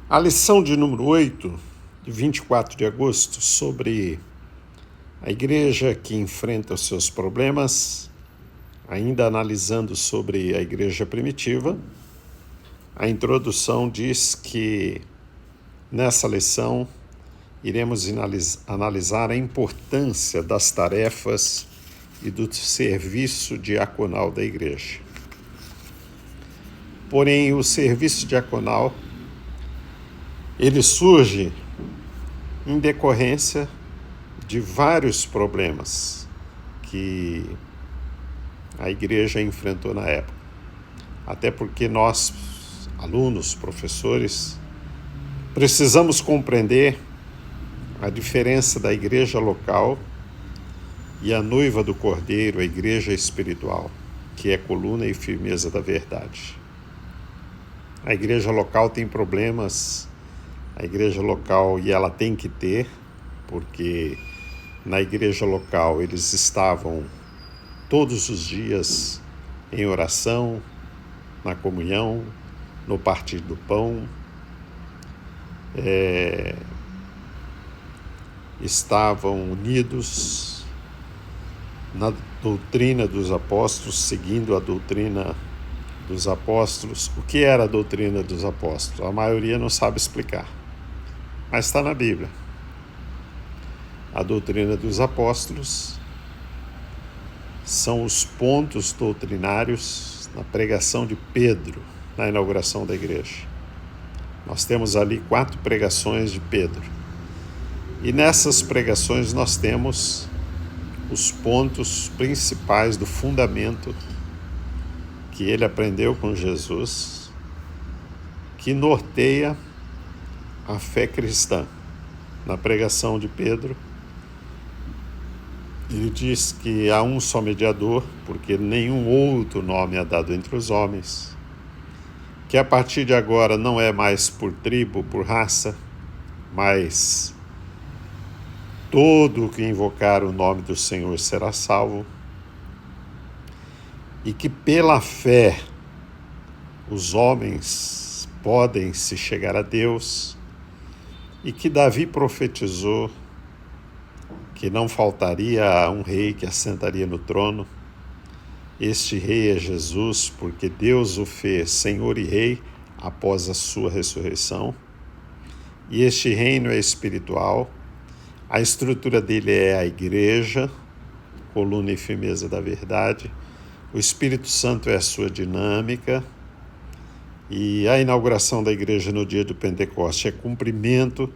A lição de número 8, de 24 de agosto, sobre a igreja que enfrenta os seus problemas, ainda analisando sobre a igreja primitiva. A introdução diz que nessa lição iremos analisar a importância das tarefas e do serviço diaconal da igreja. Porém, o serviço diaconal ele surge em decorrência de vários problemas que a igreja enfrentou na época. Até porque nós, alunos, professores, precisamos compreender a diferença da igreja local e a noiva do Cordeiro, a igreja espiritual, que é coluna e firmeza da verdade. A igreja local tem problemas, a igreja local, e ela tem que ter, porque na igreja local eles estavam todos os dias em oração, na comunhão, no partir do pão, estavam unidos na doutrina dos apóstolos, seguindo a doutrina dos apóstolos. O que era a doutrina dos apóstolos? A maioria não sabe explicar, mas está na Bíblia. A doutrina dos apóstolos são os pontos doutrinários na pregação de Pedro, na inauguração da igreja. Nós temos ali 4 pregações de Pedro. E nessas pregações nós temos os pontos principais do fundamento que ele aprendeu com Jesus, que norteia a fé cristã. Na pregação de Pedro, ele diz que há um só mediador, porque nenhum outro nome é dado entre os homens, que a partir de agora não é mais por tribo, por raça, mas todo o que invocar o nome do Senhor será salvo, e que pela fé os homens podem se chegar a Deus, e que Davi profetizou que não faltaria um rei que assentaria no trono. Este rei é Jesus, porque Deus o fez Senhor e Rei após a sua ressurreição. E este reino é espiritual. A estrutura dele é a igreja, coluna e firmeza da verdade. O Espírito Santo é a sua dinâmica. E a inauguração da igreja no dia do Pentecoste é cumprimento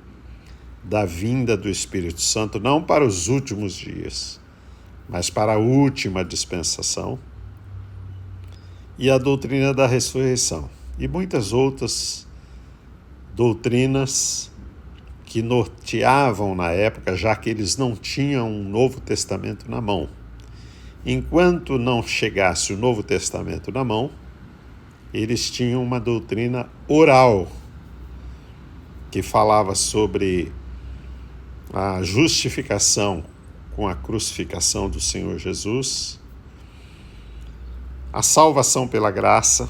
da vinda do Espírito Santo, não para os últimos dias, mas para a última dispensação. E a doutrina da ressurreição. E muitas outras doutrinas que norteavam na época, já que eles não tinham um Novo Testamento na mão. Enquanto não chegasse o Novo Testamento na mão, eles tinham uma doutrina oral, que falava sobre a justificação com a crucificação do Senhor Jesus, a salvação pela graça.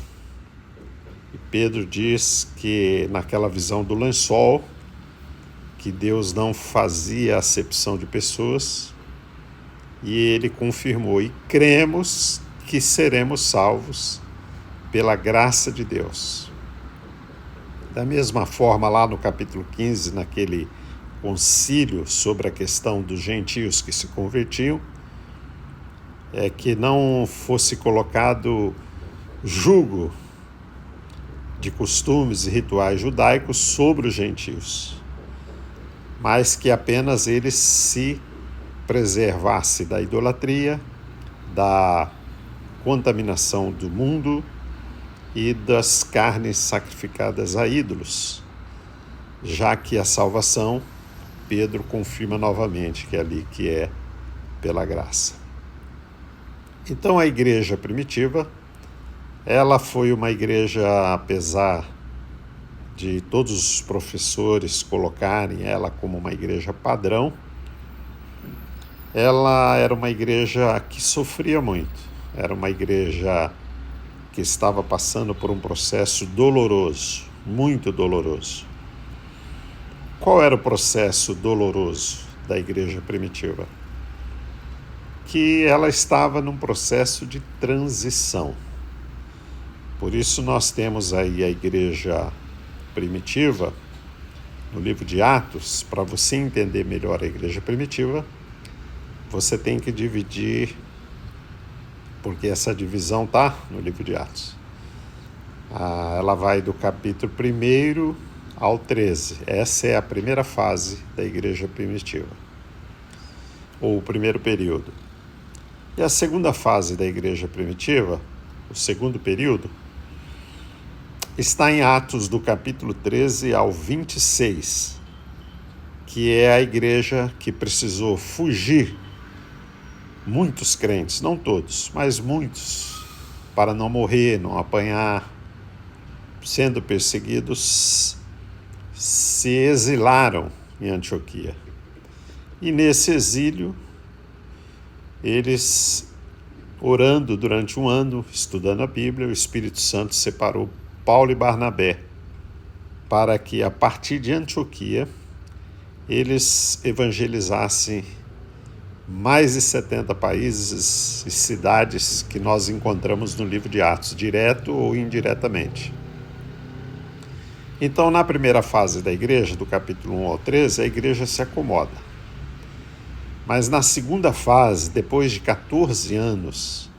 E Pedro diz que naquela visão do lençol, que Deus não fazia acepção de pessoas, e ele confirmou, e cremos que seremos salvos pela graça de Deus. Da mesma forma, lá no capítulo 15, naquele concílio sobre a questão dos gentios que se convertiam, é que não fosse colocado jugo de costumes e rituais judaicos sobre os gentios, mas que apenas eles se preservassem da idolatria, da contaminação do mundo e das carnes sacrificadas a ídolos, já que a salvação, Pedro confirma novamente que é ali que é pela graça. Então a igreja primitiva, ela foi uma igreja, apesar de todos os professores colocarem ela como uma igreja padrão, ela era uma igreja que sofria muito, era uma igreja que estava passando por um processo doloroso, muito doloroso. Qual era o processo doloroso da igreja primitiva? Que ela estava num processo de transição. Por isso nós temos aí a igreja primitiva, no livro de Atos. Para você entender melhor a igreja primitiva, você tem que dividir, porque essa divisão está no livro de Atos. Ela vai do capítulo 1 ao 13. Essa é a primeira fase da igreja primitiva, ou o primeiro período. E a segunda fase da igreja primitiva, o segundo período, está em Atos do capítulo 13 ao 26, que é a igreja que precisou fugir, muitos crentes, não todos, mas muitos, para não morrer, não apanhar, sendo perseguidos, se exilaram em Antioquia. E nesse exílio, eles, orando durante um ano, estudando a Bíblia, o Espírito Santo separou Paulo e Barnabé para que, a partir de Antioquia, eles evangelizassem mais de 70 países e cidades que nós encontramos no livro de Atos, direto ou indiretamente. Então, na primeira fase da igreja, do capítulo 1 ao 13, a igreja se acomoda. Mas na segunda fase, depois de 14 anos,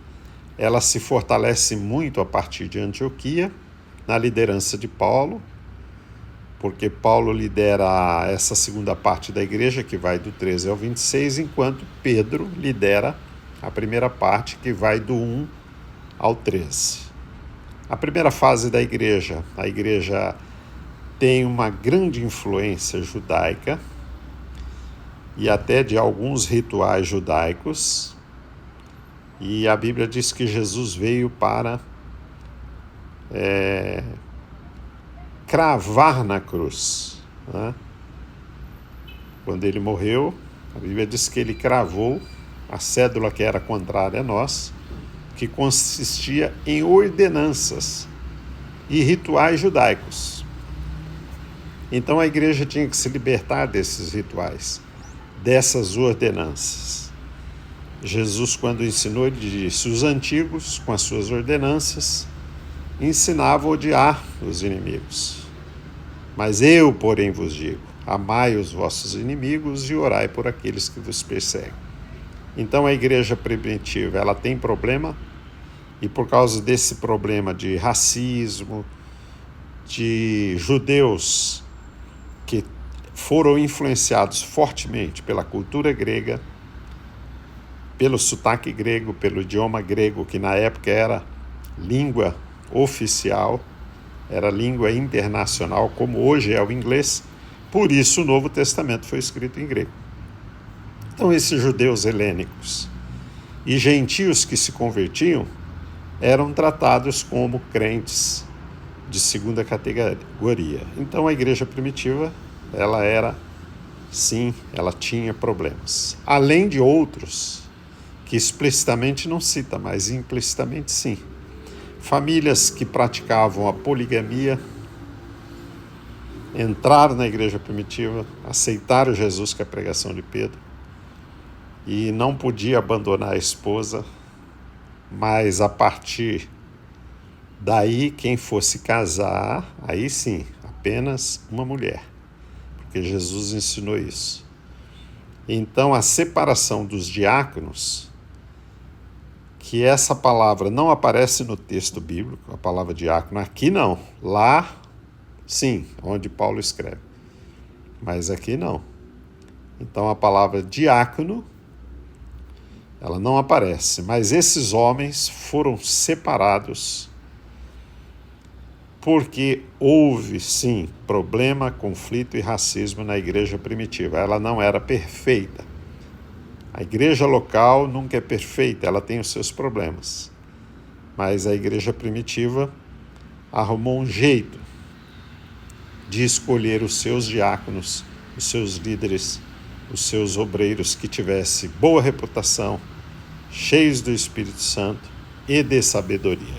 ela se fortalece muito a partir de Antioquia, na liderança de Paulo, porque Paulo lidera essa segunda parte da igreja, que vai do 13 ao 26, enquanto Pedro lidera a primeira parte, que vai do 1 ao 13. A primeira fase da igreja, a igreja tem uma grande influência judaica e até de alguns rituais judaicos, e a Bíblia diz que Jesus veio para cravar na cruz, né? Quando ele morreu, a Bíblia diz que ele cravou a cédula que era contrária a nós, que consistia em ordenanças e rituais judaicos. Então a igreja tinha que se libertar desses rituais, dessas ordenanças. Jesus, quando ensinou, ele disse: os antigos, com as suas ordenanças, ensinavam a odiar os inimigos. Mas eu, porém, vos digo: amai os vossos inimigos e orai por aqueles que vos perseguem. Então a igreja primitiva, ela tem problema, e por causa desse problema de racismo, de judeus que foram influenciados fortemente pela cultura grega, pelo sotaque grego, pelo idioma grego, que na época era língua oficial, era língua internacional, como hoje é o inglês. Por isso o Novo Testamento foi escrito em grego. Então esses judeus helênicos e gentios que se convertiam eram tratados como crentes de segunda categoria. Então a igreja primitiva, ela era, sim, ela tinha problemas. Além de outros que explicitamente não cita, mas implicitamente sim. Famílias que praticavam a poligamia entraram na igreja primitiva, aceitaram Jesus, que é a pregação de Pedro, e não podia abandonar a esposa, mas a partir daí, quem fosse casar, aí sim, apenas uma mulher, porque Jesus ensinou isso. Então, a separação dos diáconos, que essa palavra não aparece no texto bíblico, a palavra diácono, aqui não, lá sim, onde Paulo escreve, mas aqui não. Então a palavra diácono, ela não aparece, mas esses homens foram separados porque houve sim problema, conflito e racismo na igreja primitiva. Ela não era perfeita. A igreja local nunca é perfeita, ela tem os seus problemas. Mas a igreja primitiva arrumou um jeito de escolher os seus diáconos, os seus líderes, os seus obreiros que tivessem boa reputação, cheios do Espírito Santo e de sabedoria.